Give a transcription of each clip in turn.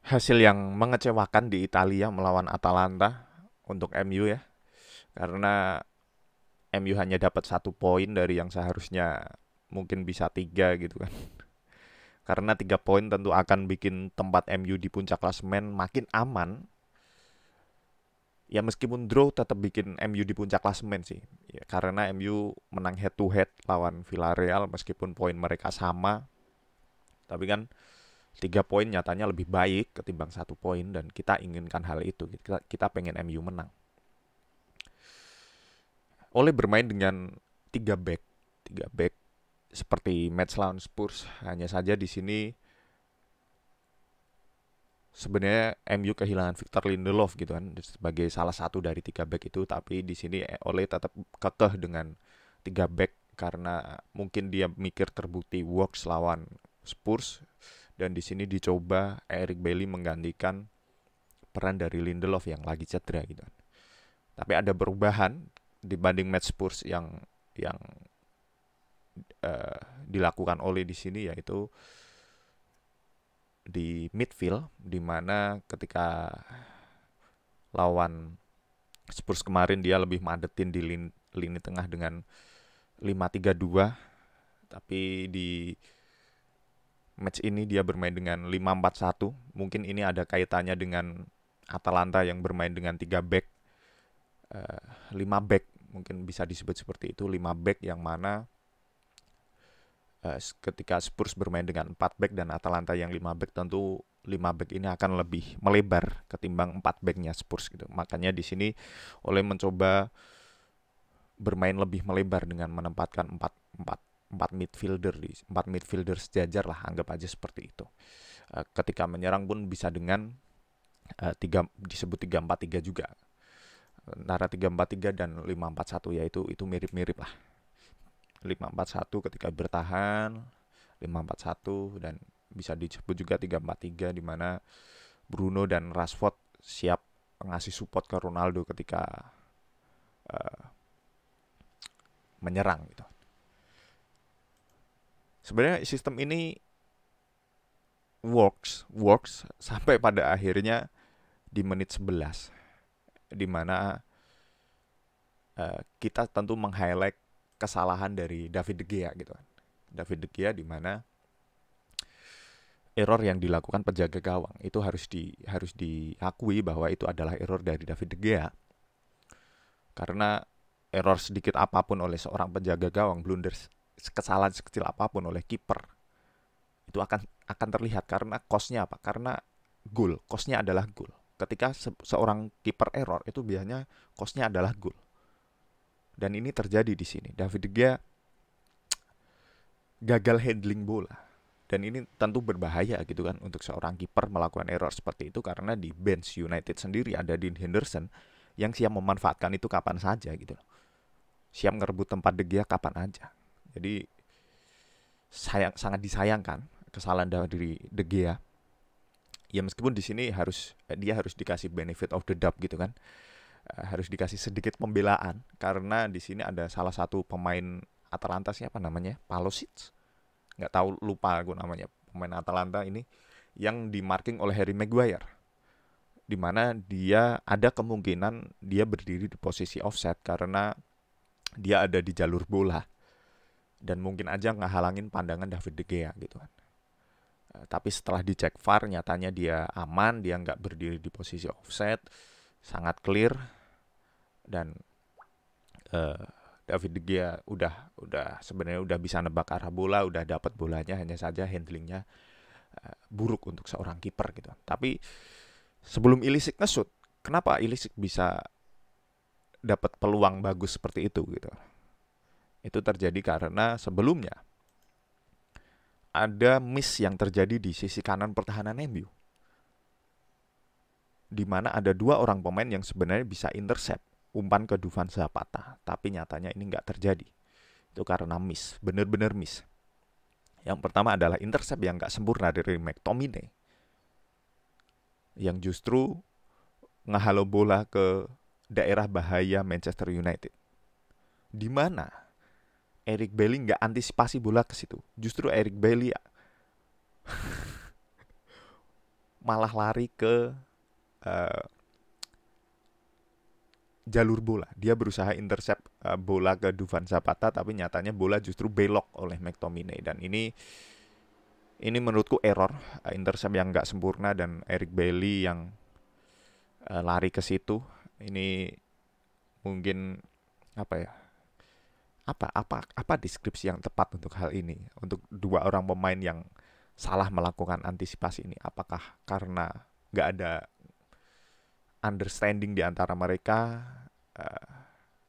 Hasil yang mengecewakan di Italia melawan Atalanta untuk MU ya, karena MU hanya dapat 1 poin dari yang seharusnya mungkin bisa 3 gitu kan. Karena 3 poin tentu akan bikin tempat MU di puncak klasemen makin aman. Ya meskipun draw tetap bikin MU di puncak klasemen sih. Ya, karena MU menang head to head lawan Villarreal meskipun poin mereka sama, tapi kan 3 poin nyatanya lebih baik ketimbang 1 poin dan kita inginkan hal itu. Kita pengen MU menang. Oleh bermain dengan 3 back, 3 back seperti match lawan Spurs, hanya saja di sini sebenarnya MU kehilangan Victor Lindelof gitu kan sebagai salah satu dari 3 back itu, tapi di sini Ole tetap kekeh dengan 3 back karena mungkin dia mikir terbukti works lawan Spurs, dan di sini dicoba Eric Bailly menggantikan peran dari Lindelof yang lagi cedera gitu kan. Tapi ada perubahan dibanding match Spurs yang dilakukan oleh di sini, yaitu di midfield, di mana ketika lawan Spurs kemarin dia lebih madetin di lini tengah dengan 5-3-2, tapi di match ini dia bermain dengan 5-4-1. Mungkin ini ada kaitannya dengan Atalanta yang bermain dengan 3 back, 5 back mungkin bisa disebut seperti itu, 5 back yang mana ketika Spurs bermain dengan 4 back dan Atalanta yang 5 back, tentu 5 back ini akan lebih melebar ketimbang 4 backnya Spurs gitu. Makanya di sini oleh mencoba bermain lebih melebar dengan menempatkan 4 4 4 midfielder, di 4 midfielder sejajar lah, anggap aja seperti itu. Ketika menyerang pun bisa dengan disebut 3-4-3 juga. Antara 3-4-3 dan 5-4-1, yaitu itu mirip-mirip lah. 5-4-1 ketika bertahan, 5-4-1, dan bisa disebut juga 3-4-3 di mana Bruno dan Rashford siap ngasih support ke Ronaldo ketika uh, menyerang gitu. Sebenarnya sistem ini works sampai pada akhirnya di menit 11, di mana kita tentu meng-highlight kesalahan dari David De Gea gitu kan. David De Gea di mana error yang dilakukan penjaga gawang itu harus diakui bahwa itu adalah error dari David De Gea, karena error sedikit apapun oleh seorang penjaga gawang, blunder kesalahan sekecil apapun oleh kiper itu akan terlihat, karena costnya apa? Karena goal, costnya adalah goal. Ketika seorang kiper error itu biasanya costnya adalah goal. Dan ini terjadi di sini. David De Gea gagal handling bola. Dan ini tentu berbahaya gitu kan untuk seorang kiper melakukan error seperti itu, karena di bench United sendiri ada Dean Henderson yang siap memanfaatkan itu kapan saja gitu. Siap ngerebut tempat De Gea kapan aja. Jadi sangat disayangkan kesalahan dari De Gea. Ya meskipun di sini dia harus dikasih benefit of the doubt gitu kan. Harus dikasih sedikit pembelaan karena di sini ada salah satu pemain Atalanta, siapa namanya? Palosic. Nggak tahu, lupa aku namanya. Pemain Atalanta ini yang di marking oleh Harry Maguire, di mana dia ada kemungkinan dia berdiri di posisi offset karena dia ada di jalur bola dan mungkin aja ngehalangin pandangan David De Gea gitu kan. Tapi setelah dicek VAR nyatanya dia aman, dia nggak berdiri di posisi offset, sangat clear, dan uh, David De Gea udah sebenarnya udah bisa nebak arah bola, udah dapat bolanya, hanya saja handlingnya buruk untuk seorang kiper gitu. Tapi sebelum Ilicic nge-shoot, kenapa Ilicic bisa dapat peluang bagus seperti itu gitu? Itu terjadi karena sebelumnya ada miss yang terjadi di sisi kanan pertahanan MU, di mana ada 2 orang pemain yang sebenarnya bisa intercept umpan ke Dufan Zapata, tapi nyatanya ini nggak terjadi. Itu karena miss, bener-bener miss. Yang pertama adalah intercept yang nggak sempurna dari McTominay, yang justru ngehalau bola ke daerah bahaya Manchester United, di mana Eric Bailly nggak antisipasi bola ke situ. Justru Eric Bailly malah lari ke uh, jalur bola. Dia berusaha intercept bola ke Dufan Zapata, tapi nyatanya bola justru belok oleh McTominay. Dan ini menurutku error, intercept yang nggak sempurna, dan Eric Bailly yang lari ke situ. Ini mungkin apa ya? Apa deskripsi yang tepat untuk hal ini? Untuk dua orang pemain yang salah melakukan antisipasi ini, apakah karena nggak ada understanding di antara mereka, uh,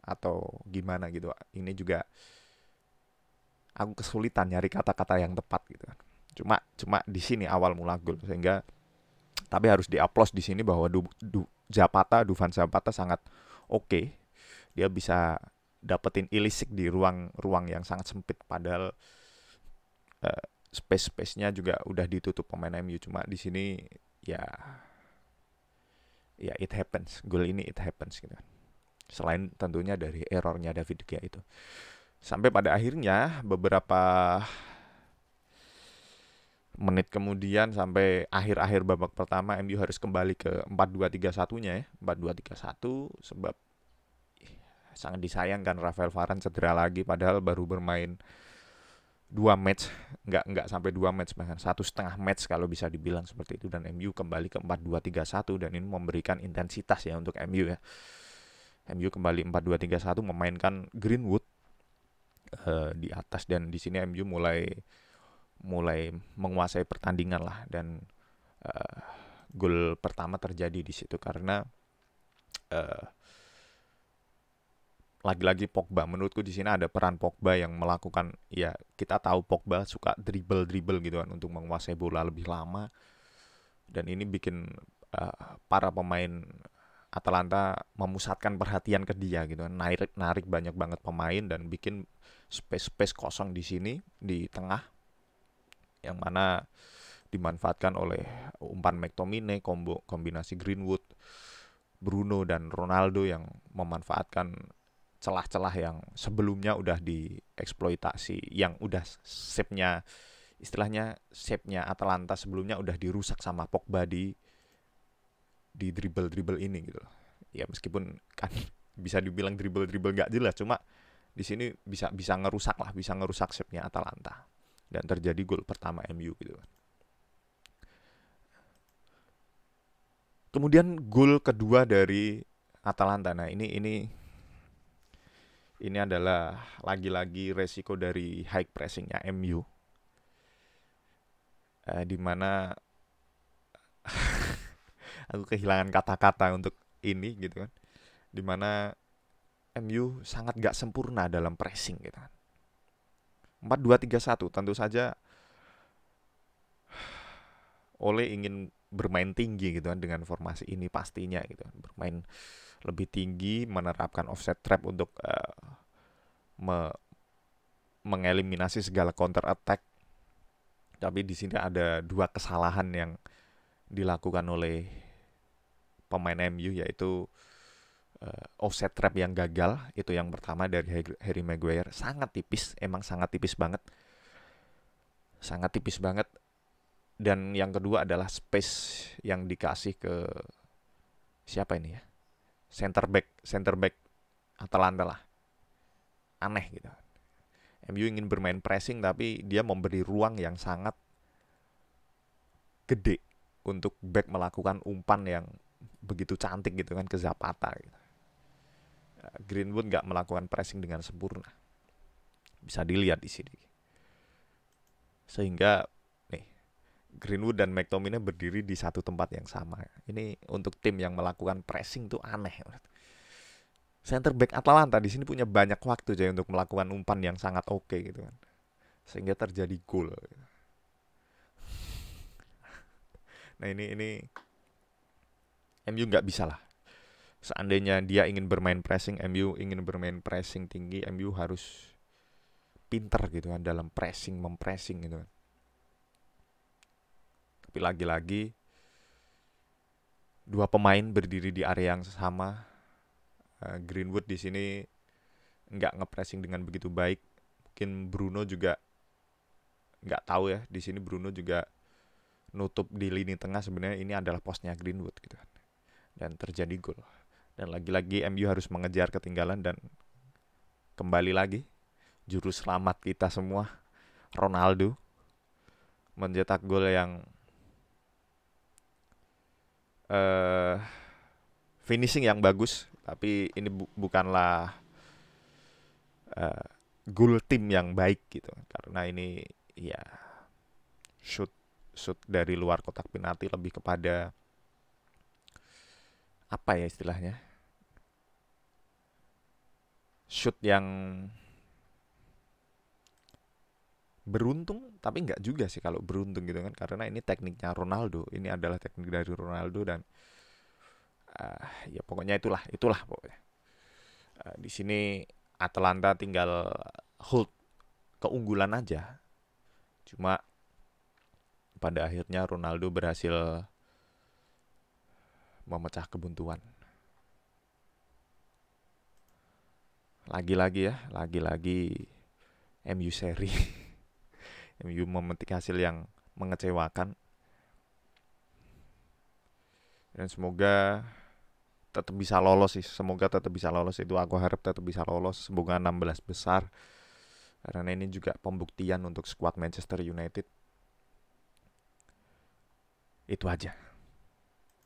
atau gimana gitu? Ini juga aku kesulitan nyari kata-kata yang tepat gitu kan. Cuma di sini awal mula gol, sehingga tapi harus diaplos di sini bahwa Dufan Zapata sangat oke. Dia bisa dapetin ilisik di ruang yang sangat sempit, padahal space-nya juga udah ditutup pemain MU. Cuma di sini ya it happens. Gol ini it happens gitu kan. Selain tentunya dari errornya David De Gea itu. Sampai pada akhirnya beberapa menit kemudian, sampai akhir-akhir babak pertama, MU harus kembali ke 4-2-3-1-nya ya. 4-2-3-1, sebab sangat disayangkan Rafael Varane cedera lagi, padahal baru bermain 2 match, nggak sampai 2 match, bahkan 1,5 match kalau bisa dibilang seperti itu, dan MU kembali ke 4-2-3-1, dan ini memberikan intensitas ya untuk MU ya. MU kembali 4-2-3-1, memainkan Greenwood di atas, dan di sini MU mulai menguasai pertandingan lah, dan gol pertama terjadi di situ karena lagi-lagi Pogba. Menurutku di sini ada peran Pogba yang melakukan, ya kita tahu Pogba suka dribble gitu kan untuk menguasai bola lebih lama, dan ini bikin para pemain Atalanta memusatkan perhatian ke dia gitu kan, narik banyak banget pemain dan bikin space kosong di sini di tengah, yang mana dimanfaatkan oleh umpan McTominay, kombinasi Greenwood, Bruno, dan Ronaldo yang memanfaatkan celah-celah yang sebelumnya udah dieksploitasi, yang udah istilahnya shape-nya Atalanta sebelumnya udah dirusak sama Pogba di dribble ini gitu loh. Ya meskipun kan bisa dibilang dribble nggak jelas, cuma di sini bisa ngerusak shape-nya Atalanta, dan terjadi gol pertama MU gitu kan. Kemudian gol kedua dari Atalanta. Nah, ini adalah lagi-lagi resiko dari high pressingnya MU, di mana aku kehilangan kata-kata untuk ini gitu kan, di mana MU sangat gak sempurna dalam pressing gitu kan. 4-2-3-1 tentu saja Ole ingin bermain tinggi gitu kan dengan formasi ini pastinya gitu kan. Bermain lebih tinggi, menerapkan offset trap untuk mengeliminasi segala counter attack. Tapi di sini ada dua kesalahan yang dilakukan oleh pemain MU, yaitu offset trap yang gagal. Itu yang pertama dari Harry Maguire, sangat tipis, emang sangat tipis banget. Dan yang kedua adalah space yang dikasih ke siapa ini ya, center back Atalanta lah, aneh gitu. MU ingin bermain pressing, tapi dia memberi ruang yang sangat gede untuk back melakukan umpan yang begitu cantik gitu kan ke Zapata gitu. Greenwood nggak melakukan pressing dengan sempurna, bisa dilihat di sini. Sehingga nih, Greenwood dan McTominay berdiri di satu tempat yang sama. Ini untuk tim yang melakukan pressing tuh aneh. Center back Atalanta di sini punya banyak waktu aja untuk melakukan umpan yang sangat oke gitu kan, sehingga terjadi gol. Nah ini MU nggak bisa lah. Seandainya dia ingin bermain pressing, MU ingin bermain pressing tinggi, MU harus pinter gitu kan dalam mempressing gitu kan. Tapi lagi-lagi dua pemain berdiri di area yang sama. Greenwood di sini nggak ngepressing dengan begitu baik. Mungkin Bruno juga nggak tahu ya. Di sini Bruno juga nutup di lini tengah sebenarnya ini adalah posnya Greenwood gitu kan. Dan terjadi gol. Dan lagi-lagi MU harus mengejar ketinggalan dan kembali lagi juru selamat kita semua Ronaldo mencetak gol yang eh finishing yang bagus, tapi ini bukanlah eh, goal tim yang baik gitu karena ini ya shoot shoot dari luar kotak penalti, lebih kepada apa ya istilahnya, shoot yang beruntung tapi nggak juga sih kalau beruntung gitu kan, karena ini tekniknya Ronaldo, ini adalah teknik dari Ronaldo. Dan ya pokoknya itulah pokoknya. Di sini Atalanta tinggal hold keunggulan aja, cuma pada akhirnya Ronaldo berhasil memecah kebuntuan. Lagi-lagi MU seri. MU memetik hasil yang mengecewakan. Dan semoga tetap bisa lolos sih. Semoga tetap bisa lolos, itu aku harap tetap bisa lolos. Semoga 16 besar. Karena ini juga pembuktian untuk skuad Manchester United. Itu aja.